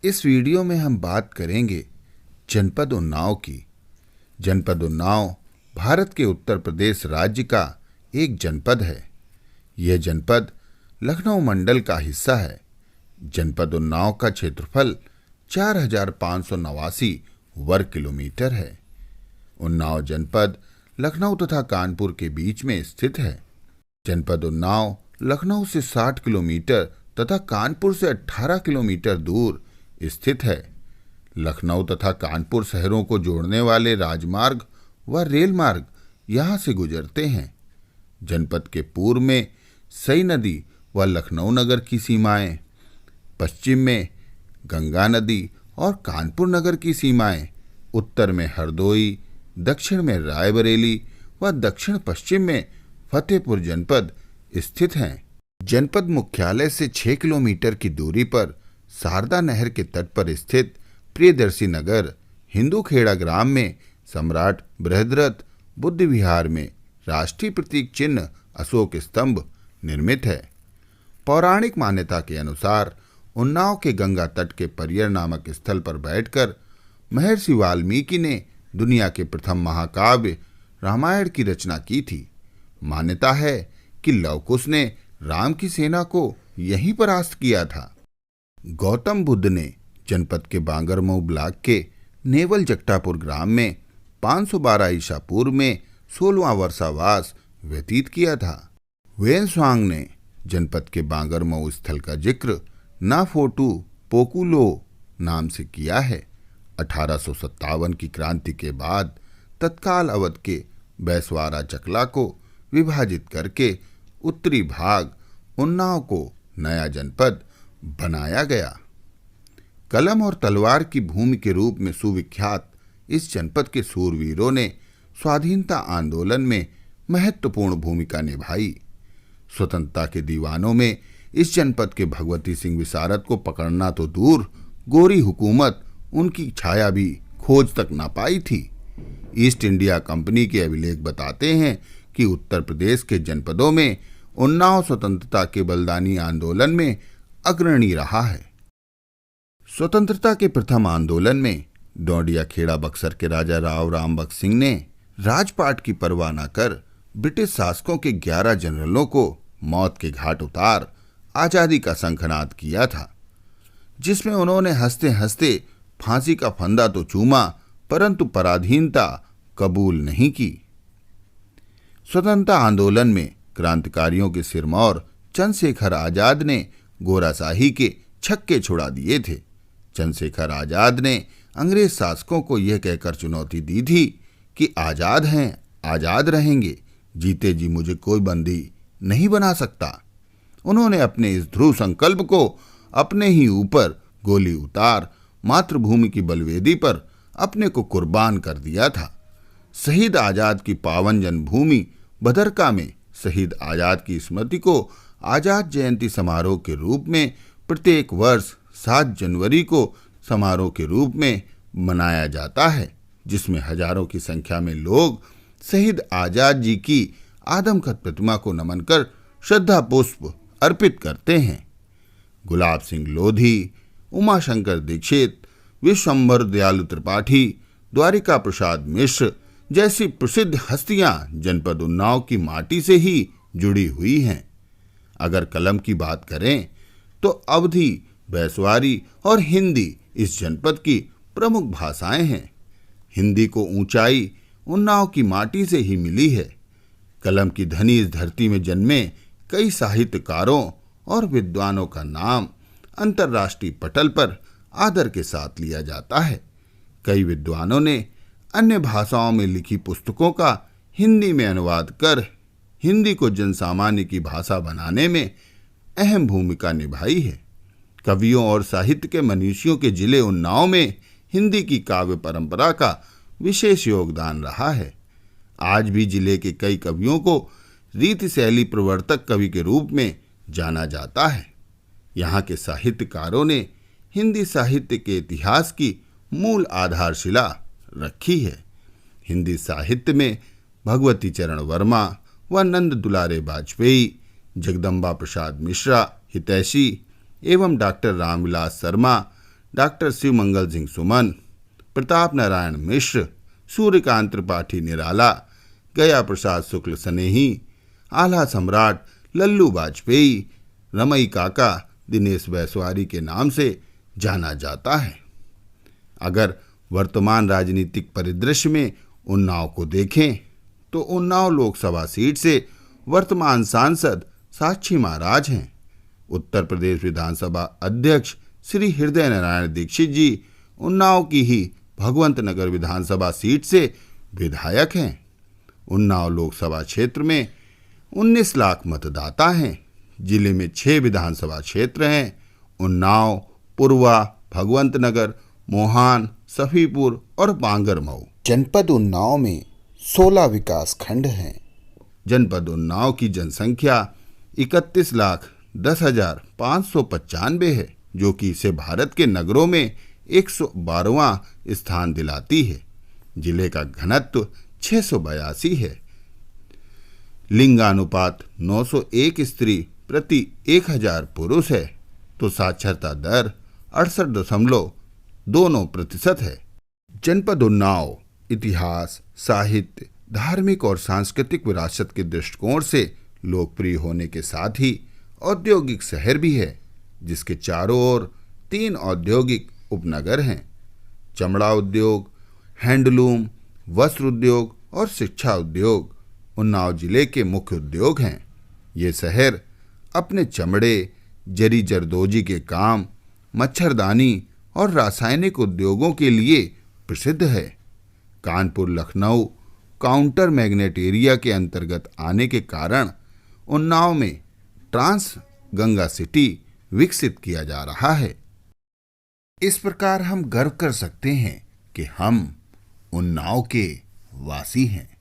इस वीडियो में हम बात करेंगे जनपद उन्नाव की। जनपद उन्नाव भारत के उत्तर प्रदेश राज्य का एक जनपद है। यह जनपद लखनऊ मंडल का हिस्सा है। जनपद उन्नाव का क्षेत्रफल 4589 वर्ग किलोमीटर है। उन्नाव जनपद लखनऊ तथा कानपुर के बीच में स्थित है। जनपद उन्नाव लखनऊ से 60 किलोमीटर तथा कानपुर से 18 किलोमीटर दूर स्थित है। लखनऊ तथा कानपुर शहरों को जोड़ने वाले राजमार्ग व रेल मार्ग यहाँ से गुजरते हैं। जनपद के पूर्व में सई नदी व लखनऊ नगर की सीमाएं, पश्चिम में गंगा नदी और कानपुर नगर की सीमाएं, उत्तर में हरदोई, दक्षिण में रायबरेली व दक्षिण पश्चिम में फतेहपुर जनपद स्थित हैं। जनपद मुख्यालय से 6 किलोमीटर की दूरी पर शारदा नहर के तट पर स्थित प्रियदर्शी नगर हिंदू खेड़ा ग्राम में सम्राट बृहद्रथ बुद्ध विहार में राष्ट्रीय प्रतीक चिन्ह अशोक स्तंभ निर्मित है। पौराणिक मान्यता के अनुसार उन्नाव के गंगा तट के परियर नामक स्थल पर बैठकर महर्षि वाल्मीकि ने दुनिया के प्रथम महाकाव्य रामायण की रचना की थी। मान्यता है कि लवकुश ने राम की सेना को यहीं परास्त किया था। गौतम बुद्ध ने जनपद के बांगरमऊ ब्लॉक के नेवल जगटापुर ग्राम में 512 ईसा पूर्व में 16वां वर्षावास व्यतीत किया था। वेनस्वांग ने जनपद के बांगरमऊ स्थल का जिक्र नाफोटू पोकुलो नाम से किया है। 1857 की क्रांति के बाद तत्काल अवध के बैसवारा चकला को विभाजित करके उत्तरी भाग उन्नाव को नया जनपद बनाया गया। कलम और तलवार की भूमि के रूप में सुविख्यात इस जनपद के सूरवीरों ने स्वाधीनता आंदोलन में महत्वपूर्ण भूमिका निभाई। स्वतंत्रता के दीवानों में इस जनपद के भगवती सिंह विशारद को पकड़ना तो दूर, गोरी हुकूमत उनकी छाया भी खोज तक न पाई थी। ईस्ट इंडिया कंपनी के अभिलेख बताते हैं कि उत्तर प्रदेश के जनपदों में उन्नाव स्वतंत्रता के बलिदानी आंदोलन में अग्रणी रहा है। स्वतंत्रता के प्रथम आंदोलन में डोंडिया खेड़ा बक्सर के राजा राव राम बख्श सिंह ने राजपाट की परवाह न कर ब्रिटिश शासकों के 11 जनरलों को मौत के घाट उतार आजादी का शंखनाद किया था, जिसमें उन्होंने हंसते हंसते फांसी का फंदा तो चूमा परंतु पराधीनता कबूल नहीं की। स्वतंत्रता आंदोलन में क्रांतिकारियों के सिरमौर चंद्रशेखर आजाद ने गोराशाही के छक्के छुड़ा दिए थे। चंद्रशेखर आजाद ने अंग्रेज शासकों को यह कहकर चुनौती दी थी कि आजाद हैं, आजाद रहेंगे, जीते जी मुझे कोई बंदी नहीं बना सकता। उन्होंने अपने इस ध्रुव संकल्प को अपने ही ऊपर गोली उतार मातृभूमि की बलवेदी पर अपने को कुर्बान कर दिया था। शहीद आजाद की पावन जन्मभूमि भदरका में शहीद आजाद की स्मृति को आजाद जयंती समारोह के रूप में प्रत्येक वर्ष 7 जनवरी को समारोह के रूप में मनाया जाता है, जिसमें हजारों की संख्या में लोग शहीद आजाद जी की आदमकद प्रतिमा को नमन कर श्रद्धा पुष्प अर्पित करते हैं। गुलाब सिंह लोधी, उमाशंकर दीक्षित, विश्वंभर दयालु त्रिपाठी, द्वारिका प्रसाद मिश्र जैसी प्रसिद्ध हस्तियां जनपद उन्नाव की माटी से ही जुड़ी हुई हैं। अगर कलम की बात करें तो अवधी, बैसवारी और हिंदी इस जनपद की प्रमुख भाषाएं हैं। हिंदी को ऊंचाई उन्नाव की माटी से ही मिली है। कलम की धनी इस धरती में जन्मे कई साहित्यकारों और विद्वानों का नाम अंतर्राष्ट्रीय पटल पर आदर के साथ लिया जाता है। कई विद्वानों ने अन्य भाषाओं में लिखी पुस्तकों का हिंदी में अनुवाद कर हिंदी को जनसामान्य की भाषा बनाने में अहम भूमिका निभाई है। कवियों और साहित्य के मनीषियों के जिले उन्नाव में हिंदी की काव्य परंपरा का विशेष योगदान रहा है। आज भी जिले के कई कवियों को रीति शैली प्रवर्तक कवि के रूप में जाना जाता है। यहाँ के साहित्यकारों ने हिंदी साहित्य के इतिहास की मूल आधारशिला रखी है। हिंदी साहित्य में भगवती चरण वर्मा व नंद दुलारे वाजपेयी, जगदम्बा प्रसाद मिश्रा हितैषी एवं डॉक्टर रामविलास शर्मा, डॉक्टर शिवमंगल सिंह सुमन, प्रताप नारायण मिश्र, सूर्यकांत त्रिपाठी निराला, गया प्रसाद शुक्ल स्नेही, आला सम्राट लल्लू वाजपेयी, रमई काका, दिनेश वैश्वारी के नाम से जाना जाता है। अगर वर्तमान राजनीतिक परिदृश्य में उन्नाव को देखें तो उन्नाव लोकसभा सीट से वर्तमान सांसद साक्षी महाराज हैं। उत्तर प्रदेश विधानसभा अध्यक्ष श्री हृदय नारायण दीक्षित जी उन्नाव की ही भगवंत नगर विधानसभा सीट से विधायक हैं। उन्नाव लोकसभा क्षेत्र में 19 लाख मतदाता हैं। जिले में 6 विधानसभा क्षेत्र हैं: उन्नाव, पुरवा, भगवंत नगर, मोहान, सफीपुर और बांगरमऊ। जनपद उन्नाव में 16 विकास खंड हैं। जनपद उन्नाव की जनसंख्या 31,10,595 है, जो कि इसे भारत के नगरों में 112वां स्थान दिलाती है। जिले का घनत्व 682 है। लिंगानुपात 901 स्त्री प्रति 1000 पुरुष है, तो साक्षरता दर 68.29% है। जनपद उन्नाव इतिहास, साहित्य, धार्मिक और सांस्कृतिक विरासत के दृष्टिकोण से लोकप्रिय होने के साथ ही औद्योगिक शहर भी है, जिसके चारों ओर 3 औद्योगिक उपनगर हैं: चमड़ा उद्योग, हैंडलूम, वस्त्र उद्योग और शिक्षा उद्योग उन्नाव जिले के मुख्य उद्योग हैं। ये शहर अपने चमड़े, जरी जरदोजी के काम, मच्छरदानी और रासायनिक उद्योगों के लिए प्रसिद्ध है। Kanpur Lucknow counter magnet area के अंतर्गत आने के कारण उन्नाव में ट्रांस गंगा सिटी विकसित किया जा रहा है। इस प्रकार हम गर्व कर सकते हैं कि हम उन्नाव के वासी हैं।